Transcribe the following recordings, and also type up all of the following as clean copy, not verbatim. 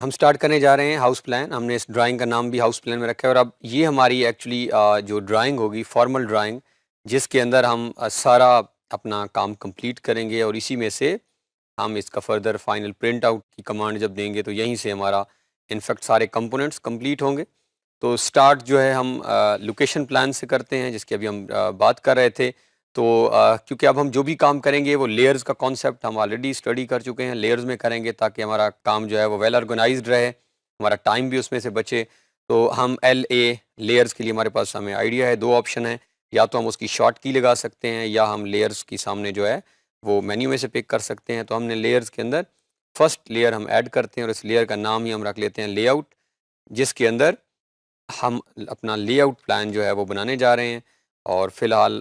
हम स्टार्ट करने जा रहे हैं हाउस प्लान। हमने इस ड्राइंग का नाम भी हाउस प्लान में रखा है और अब ये हमारी एक्चुअली जो ड्राइंग होगी फॉर्मल ड्राइंग, जिसके अंदर हम सारा अपना काम कंप्लीट करेंगे और इसी में से हम इसका फर्दर फाइनल प्रिंट आउट की कमांड जब देंगे तो यहीं से हमारा इनफैक्ट सारे कंपोनेंट्स कंप्लीट होंगे। तो स्टार्ट जो है हम लोकेशन प्लान से करते हैं, जिसकी अभी हम बात कर रहे थे। तो क्योंकि अब हम जो भी काम करेंगे वो लेयर्स का कॉन्सेप्ट हम ऑलरेडी स्टडी कर चुके हैं, लेयर्स में करेंगे ताकि हमारा काम जो है वो वेल ऑर्गेनाइज्ड रहे, हमारा टाइम भी उसमें से बचे। तो हम LA लेयर्स के लिए हमारे पास हमें आइडिया है, दो ऑप्शन है, या तो हम उसकी शॉर्ट की लगा सकते हैं या हम लेयर्स की सामने जो है वो मेन्यू में से पिक कर सकते हैं। तो हमने लेयर्स के अंदर फर्स्ट लेयर हम ऐड करते हैं और इस लेयर का नाम ही हम रख लेते हैं लेआउट, जिसके अंदर हम अपना लेआउट प्लान जो है वो बनाने जा रहे हैं। और फिलहाल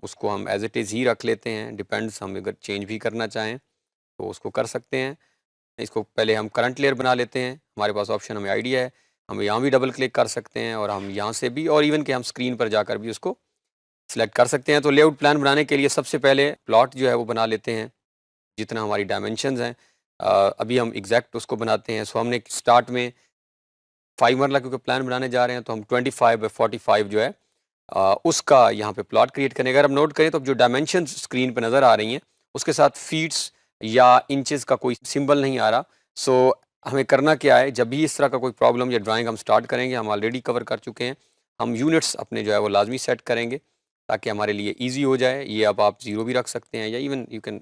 उसको हम एज इट इज़ ही रख लेते हैं, डिपेंड्स हम अगर चेंज भी करना चाहें तो उसको कर सकते हैं। इसको पहले हम करंट लेयर बना लेते हैं, हमारे पास ऑप्शन हमें आइडिया है, हम यहाँ भी डबल क्लिक कर सकते हैं और हम यहाँ से भी, और इवन कि हम स्क्रीन पर जाकर भी उसको सिलेक्ट कर सकते हैं। तो लेआउट प्लान बनाने के लिए सबसे पहले प्लॉट जो है वो बना लेते हैं, जितना हमारी डायमेंशंस हैं। अभी हम एग्जैक्ट उसको बनाते हैं। सो हमने स्टार्ट में 5 मरला क्योंकि प्लान बनाने जा रहे हैं तो हम 25/45 जो है उसका यहाँ पे प्लॉट क्रिएट करने का। अगर हम नोट करें तो जो डायमेंशन स्क्रीन पे नज़र आ रही हैं उसके साथ फीट्स या इंचेस का कोई सिंबल नहीं आ रहा। सो हमें करना क्या है, जब भी इस तरह का कोई प्रॉब्लम या ड्राइंग हम स्टार्ट करेंगे, हम ऑलरेडी कवर कर चुके हैं, हम यूनिट्स अपने जो है वो लाजमी सेट करेंगे ताकि हमारे लिए ईजी हो जाए। ये अब आप 0 भी रख सकते हैं या even you can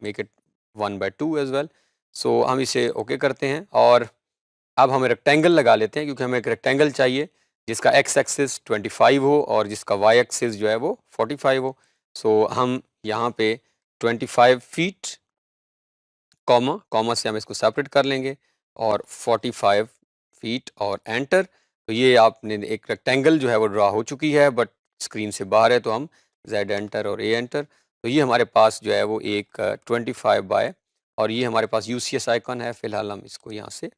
make it 1/2 as well. So हम इसे ओके करते हैं और अब हम रेक्टेंगल लगा लेते हैं, क्योंकि हमें एक रेक्टेंगल चाहिए जिसका एक्स एक्सिस 25 हो और जिसका वाई एक्सिस जो है वो 45 हो। सो हम यहाँ पे 25 फीट कॉमा कॉमा से हम इसको सेपरेट कर लेंगे और 45 फीट और एंटर। तो ये आपने एक रेक्टेंगल जो है वो ड्रा हो चुकी है, बट स्क्रीन से बाहर है तो हम Z एंटर और A एंटर। तो ये हमारे पास जो है वो एक 25 बाय, और ये हमारे पास UCS आइकन है। फिलहाल हम इसको यहाँ से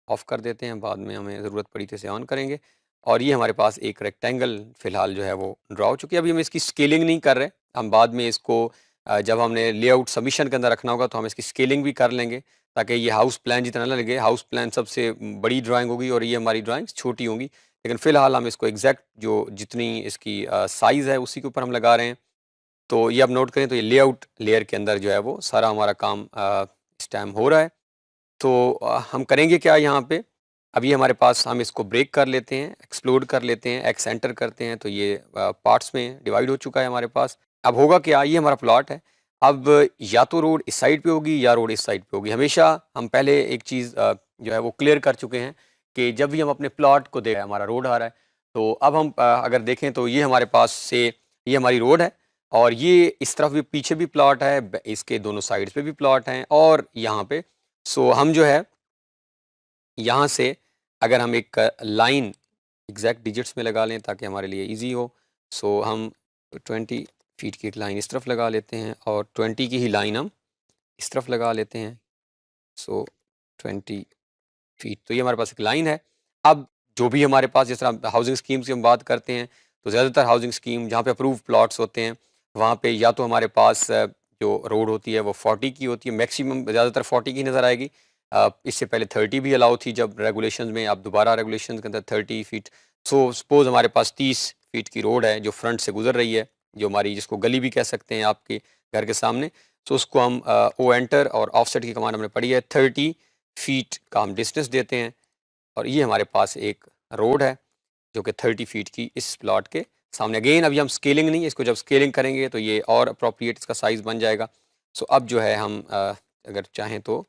ऑफ कर देते हैं, बाद में हमें ज़रूरत पड़ी तो इसे ऑन करेंगे। और ये हमारे पास एक रेक्टेंगल फ़िलहाल जो है वो ड्रा हो चुकी है। अभी हम इसकी स्केलिंग नहीं कर रहे, हम बाद में इसको जब हमने लेआउट सबमिशन के अंदर रखना होगा तो हम इसकी स्केलिंग भी कर लेंगे ताकि ये हाउस प्लान जितना ना लगे। हाउस प्लान सबसे बड़ी ड्राइंग होगी और ये हमारी ड्राइंग्स छोटी होंगी, लेकिन फ़िलहाल हम इसको एग्जैक्ट जो जितनी इसकी साइज़ है उसी के ऊपर हम लगा रहे हैं। तो ये आप नोट करें तो ये लेआउट लेयर के अंदर जो है वो सारा हमारा काम इस टाइम हो रहा है। तो हम करेंगे क्या यहाँ पे, अभी हमारे पास हम इसको ब्रेक कर लेते हैं, एक्सप्लोड कर लेते हैं, एक्स एंटर करते हैं तो ये पार्ट्स में डिवाइड हो चुका है हमारे पास। अब होगा क्या, ये हमारा प्लॉट है। अब या तो रोड इस साइड पे होगी या रोड इस साइड पे होगी। हमेशा हम पहले एक चीज़ जो है वो क्लियर कर चुके हैं कि जब भी हम अपने प्लॉट को देख हमारा रोड आ रहा है, तो अब हम अगर देखें तो ये हमारे पास से ये हमारी रोड है और ये इस तरफ भी पीछे भी प्लॉट है, इसके दोनों साइड्स पे भी प्लॉट हैं और यहाँ पे। सो हम जो है यहाँ से अगर हम एक लाइन एग्जैक्ट डिजिट्स में लगा लें ताकि हमारे लिए इजी हो। सो हम 20 फीट की एक लाइन इस तरफ लगा लेते हैं और 20 की ही लाइन हम इस तरफ लगा लेते हैं। सो 20 फीट, तो ये हमारे पास एक लाइन है। अब जो भी हमारे पास, जिस तरह हाउसिंग स्कीम की हम बात करते हैं, तो ज़्यादातर हाउसिंग स्कीम जहाँ पे अप्रूव प्लॉट्स होते हैं वहाँ पे या तो हमारे पास जो रोड होती है वो 40 की होती है, मैक्सिमम ज़्यादातर 40 की नज़र आएगी। इससे पहले 30 भी अलाउ थी जब रेगुलेशंस में, अब दोबारा रेगुलेशंस के अंदर 30 फीट। सो सपोज़ हमारे पास 30 फीट की रोड है जो फ्रंट से गुजर रही है, जो हमारी जिसको गली भी कह सकते हैं आपके घर के सामने। सो उसको हम ओ एंटर और ऑफसेट की कमांड हमने पढ़ी है, 30 फीट का हम डिस्टेंस देते हैं और ये हमारे पास एक रोड है जो कि 30 फीट की इस प्लॉट के सामने। अगेन अभी हम स्केलिंग नहीं, इसको जब स्केलिंग करेंगे तो ये और अप्रोप्रिएट इसका साइज़ बन जाएगा। सो अब जो है हम अगर चाहें तो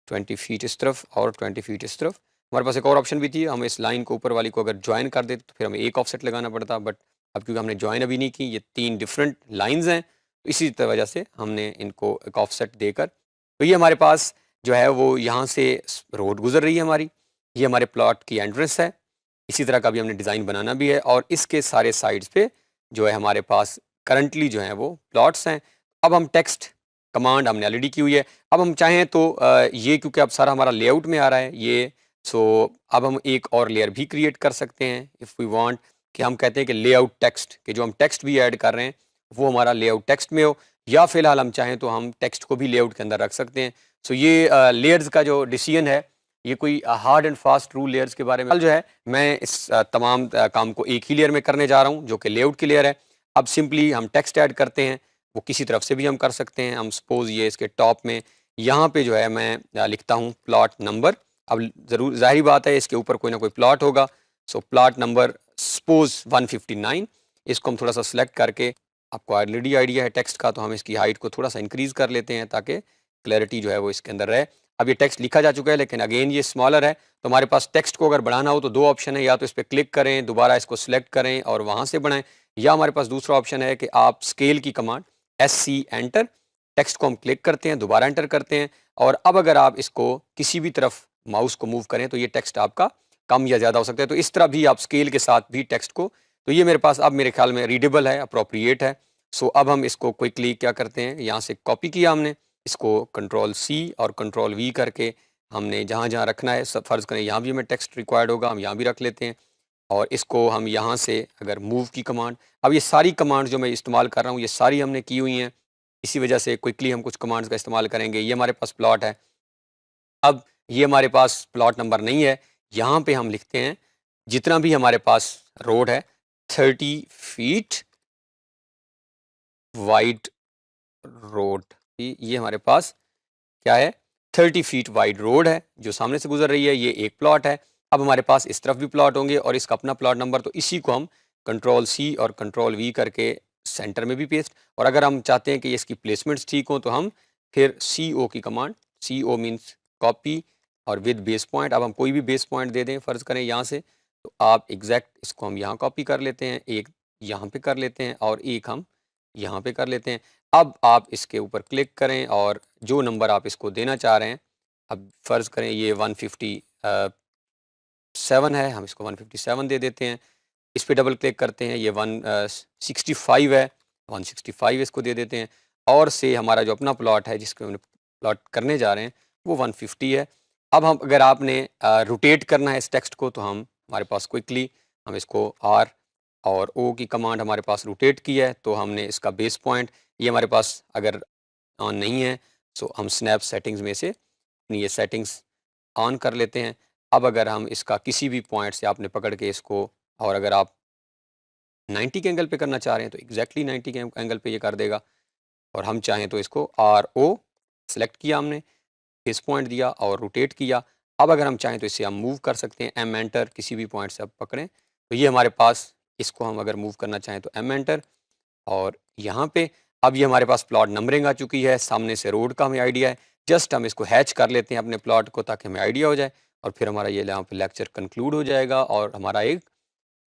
20 फीट इस तरफ और 20 फीट इस तरफ। हमारे पास एक और ऑप्शन भी थी, हम इस लाइन को ऊपर वाली को अगर ज्वाइन कर देते तो फिर हमें एक ऑफसेट लगाना पड़ता, बट अब क्योंकि हमने ज्वाइन अभी नहीं की, ये 3 डिफरेंट लाइंस हैं, तो इसी वजह से हमने इनको एक ऑफसेट देकर, तो ये हमारे पास जो है वो यहाँ से रोड गुजर रही है हमारी, ये हमारे प्लॉट की एंट्रेंस है। इसी तरह का भी हमने डिज़ाइन बनाना भी है और इसके सारे साइड्स पे जो है हमारे पास करंटली जो है वो प्लॉट्स हैं। अब हम टेक्स्ट कमांड हमने ऑलरेडी की हुई है। अब हम चाहें तो ये क्योंकि अब सारा हमारा लेआउट में आ रहा है ये, सो अब हम एक और लेयर भी क्रिएट कर सकते हैं इफ़ वी वांट, कि हम कहते हैं कि लेआउट टेक्स्ट, कि जो हम टेक्स्ट भी ऐड कर रहे हैं वो हमारा लेआउट टेक्स्ट में हो, या फिलहाल हम चाहें तो हम टेक्स्ट को भी लेआउट के अंदर रख सकते हैं। सो ये लेयर्स का जो डिसीजन है ये कोई hard and fast rule layers के बारे में जो है मैं इस तमाम काम को एक ही लेयर में करने जा रहा हूँ जो कि लेआउट की लेयर है। अब सिंपली हम टेक्स्ट ऐड करते हैं, वो किसी तरफ से भी हम कर सकते हैं। हम सपोज ये इसके टॉप में यहाँ पे जो है मैं लिखता हूँ प्लॉट नंबर। अब ज़रूर ज़ाहिर बात है इसके ऊपर कोई ना कोई प्लॉट होगा। सो प्लॉट नंबर सपोज 159, इसको हम थोड़ा सा सिलेक्ट करके, आपको ऑलरेडी आइडिया है टेक्स्ट का, तो हम इसकी हाइट को थोड़ा सा इंक्रीज़ कर लेते हैं ताकि क्लैरिटी जो है वो इसके अंदर रहे। अब ये टेक्स्ट लिखा जा चुका है लेकिन अगेन ये स्मॉलर है, तो हमारे पास टेक्स्ट को अगर बढ़ाना हो तो दो ऑप्शन है, या तो इस पर क्लिक करें, दोबारा इसको सिलेक्ट करें और वहाँ से बढ़ाएं, या हमारे पास दूसरा ऑप्शन है कि आप स्केल की कमांड SC एंटर, टेक्स्ट को हम क्लिक करते हैं, दोबारा एंटर करते हैं, और अब अगर आप इसको किसी भी तरफ माउस को मूव करें तो ये टेक्स्ट आपका कम या ज़्यादा हो सकता है। तो इस तरह भी आप स्केल के साथ भी टेक्स्ट को, तो ये मेरे पास अब मेरे ख्याल में रीडेबल है, अप्रोप्रिएट है। सो अब हम इसको क्विकली क्या करते हैं, यहाँ से कॉपी किया हमने, इसको Ctrl+C और Ctrl+V करके हमने जहाँ जहाँ रखना है, सब फ़र्ज़ करें यहाँ भी हमें टेक्स्ट रिक्वायर्ड होगा, हम यहाँ भी रख लेते हैं। और इसको हम यहाँ से अगर मूव की कमांड, अब ये सारी कमांड जो मैं इस्तेमाल कर रहा हूँ ये सारी हमने की हुई हैं, इसी वजह से क्विकली हम कुछ कमांड्स का इस्तेमाल करेंगे। ये हमारे पास प्लॉट है, अब ये हमारे पास प्लॉट नंबर नहीं है, यहाँ पे हम लिखते हैं जितना भी हमारे पास रोड है 30 फीट वाइड रोड, ये हमारे पास क्या है, 30 फीट वाइड रोड है जो सामने से गुजर रही है, ये एक प्लॉट है। अब हमारे पास इस तरफ भी प्लॉट होंगे और इसका अपना प्लॉट नंबर, तो इसी को हम Ctrl+C और Ctrl+V करके सेंटर में भी पेस्ट, और अगर हम चाहते हैं कि इसकी प्लेसमेंट्स ठीक हो तो हम फिर CO की कमांड, CO मीन्स कॉपी और विद बेस पॉइंट, अब हम कोई भी बेस पॉइंट दे दें, फ़र्ज़ करें यहाँ से, तो आप एग्जैक्ट इसको हम यहाँ कॉपी कर लेते हैं, एक यहाँ पे कर लेते हैं और एक हम यहाँ पे कर लेते हैं। अब आप इसके ऊपर क्लिक करें और जो नंबर आप इसको देना चाह रहे हैं, अब फ़र्ज़ करें ये 157 है, हम इसको 157 दे देते हैं। इस पे डबल क्लिक करते हैं, ये 165 है, 165 इसको दे देते हैं, और से हमारा जो अपना प्लॉट है जिसको हमने प्लॉट करने जा रहे हैं वो 150 है। अब हम अगर आपने रोटेट करना है इस टेक्स्ट को, तो हम हमारे पास क्विकली हम इसको R और O की कमांड हमारे पास रोटेट की है, तो हमने इसका बेस पॉइंट, ये हमारे पास अगर ऑन नहीं है, सो हम स्नैप सेटिंग्स में से अपनी ये सेटिंग्स ऑन कर लेते हैं। अब अगर हम इसका किसी भी पॉइंट से आपने पकड़ के इसको, और अगर आप 90 के एंगल पे करना चाह रहे हैं तो एग्जैक्टली 90 के एंगल पे ये कर देगा, और हम चाहें तो इसको RO सेलेक्ट किया हमने, फेस पॉइंट दिया और रोटेट किया। अब अगर हम चाहें तो इसे हम मूव कर सकते हैं, M एंटर, किसी भी पॉइंट से आप पकड़ें तो ये हमारे पास, इसको हम अगर मूव करना चाहें तो M एंटर, और यहाँ पे अब ये हमारे पास प्लॉट नंबरिंग आ चुकी है, सामने से रोड का हमें आइडिया है। जस्ट हम इसको हैच कर लेते हैं अपने प्लॉट को ताकि हमें आइडिया हो जाए, और फिर हमारा ये यहाँ पे लेक्चर कंक्लूड हो जाएगा और हमारा एक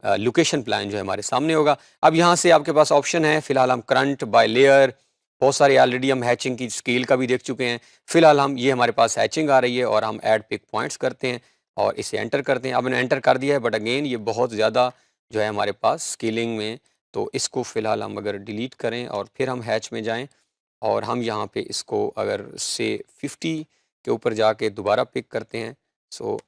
लोकेशन प्लान जो है हमारे सामने होगा। अब यहाँ से आपके पास ऑप्शन है, फिलहाल हम करंट बाय लेयर, बहुत सारे ऑलरेडी हम हैचिंग की स्केल का भी देख चुके हैं। फिलहाल हम ये हमारे पास हैचिंग आ रही है और हम ऐड पिक पॉइंट्स करते हैं और इसे एंटर करते हैं। अब मैंने एंटर कर दिया है, बट अगेन ये बहुत ज़्यादा जो है हमारे पास स्केलिंग में, तो इसको फ़िलहाल हम अगर डिलीट करें और फिर हम हैच में जाएं और हम यहाँ पे इसको अगर से 50 के ऊपर जाके दोबारा पिक करते हैं, सो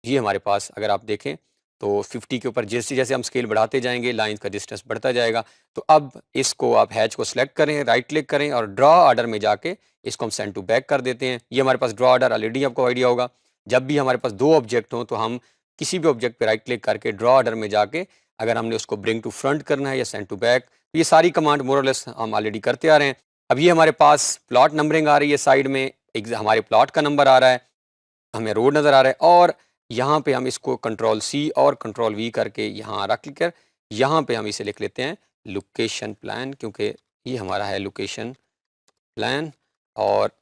ये हमारे पास अगर आप देखें तो 50 के ऊपर जैसे जैसे हम स्केल बढ़ाते जाएंगे लाइन का डिस्टेंस बढ़ता जाएगा। तो अब इसको आप हैच को सिलेक्ट करें, राइट क्लिक करें और ड्रॉ ऑर्डर में जाके इसको हम सेंड टू बैक कर देते हैं। ये हमारे पास ड्रॉ ऑर्डर ऑलरेडी आपको आइडिया होगा, जब भी हमारे पास दो ऑब्जेक्ट हों तो हम किसी भी ऑब्जेक्ट पे राइट क्लिक करके ड्रॉ ऑर्डर में जाके अगर हमने उसको ब्रिंग टू फ्रंट करना है या सेंड टू बैक, तो ये सारी कमांड मोर और लेस हम ऑलरेडी करते आ रहे हैं। अब ये हमारे पास प्लॉट नंबरिंग आ रही है, साइड में एक हमारे प्लॉट का नंबर आ रहा है, हमें रोड नज़र आ रहा है, और यहाँ पे हम इसको Ctrl+C और Ctrl+V करके यहाँ रख कर यहाँ पे हम इसे लिख लेते हैं लोकेशन प्लान, क्योंकि ये हमारा है लोकेशन प्लान। और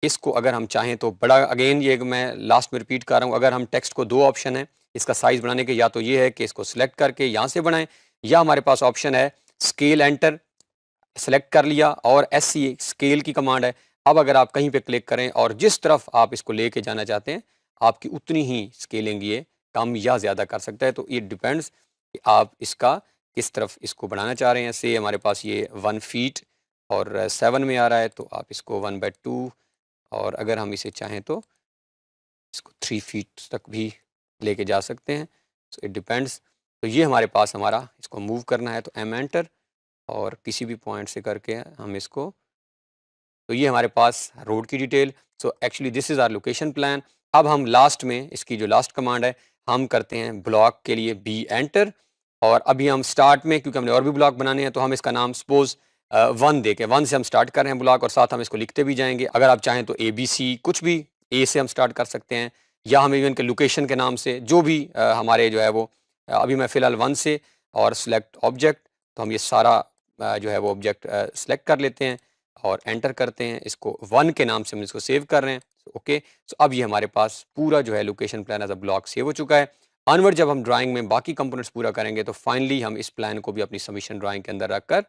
इसको अगर हम चाहें तो बड़ा, अगेन ये मैं लास्ट में रिपीट कर रहा हूँ, अगर हम टेक्स्ट को, दो ऑप्शन है इसका साइज़ बढ़ाने के, या तो ये है कि इसको सिलेक्ट करके यहाँ से बनाएं, या हमारे पास ऑप्शन है स्केल एंटर, सेलेक्ट कर लिया और SC स्केल की कमांड है। अब अगर आप कहीं पे क्लिक करें और जिस तरफ आप इसको लेके जाना चाहते हैं, आपकी उतनी ही स्केलिंग ये कम या ज़्यादा कर सकता है। तो ये डिपेंड्स कि आप इसका किस तरफ इसको बढ़ाना चाह रहे हैं। से हमारे पास ये 1 फीट और 7 में आ रहा है, तो आप इसको 1/2, और अगर हम इसे चाहें तो इसको 3 फीट तक भी लेके जा सकते हैं। So it depends. तो ये हमारे पास, हमारा इसको मूव करना है तो M एंटर और किसी भी पॉइंट से करके हम इसको, तो ये हमारे पास रोड की detail. So actually this is our location plan. अब हम लास्ट में इसकी जो लास्ट कमांड है हम करते हैं ब्लॉक के लिए बी एंटर, और अभी हम स्टार्ट में क्योंकि हमने और भी ब्लॉक बनाने हैं तो हम इसका नाम सपोज 1 दे के 1 से हम स्टार्ट कर रहे हैं ब्लॉक, और साथ हम इसको लिखते भी जाएंगे। अगर आप चाहें तो ABC कुछ भी ए से हम स्टार्ट कर सकते हैं, या हम इवन के लोकेशन के नाम से जो भी हमारे जो है वो अभी मैं फ़िलहाल 1 से, और सिलेक्ट ऑब्जेक्ट, तो हम ये सारा जो है वो ऑब्जेक्ट सेलेक्ट कर लेते हैं और एंटर करते हैं। इसको 1 के नाम से हम इसको सेव कर रहे हैं। ओके, सो अब ये हमारे पास पूरा जो है location plan as a block save हो चुका है। ऑनवर्ड जब हम ड्राइंग में बाकी कंपोनेंट्स पूरा करेंगे तो फाइनली हम इस प्लान को भी अपनी सबमिशन ड्राइंग के अंदर रखकर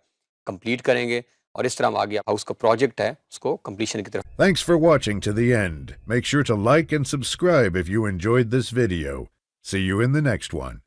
कंप्लीट करेंगे, और इस तरह हम आगे हाउस का प्रोजेक्ट है उसको कंप्लीशन की तरफ। Thanks for watching to the end. Make sure to like and subscribe if you enjoyed this video. See you in the next one.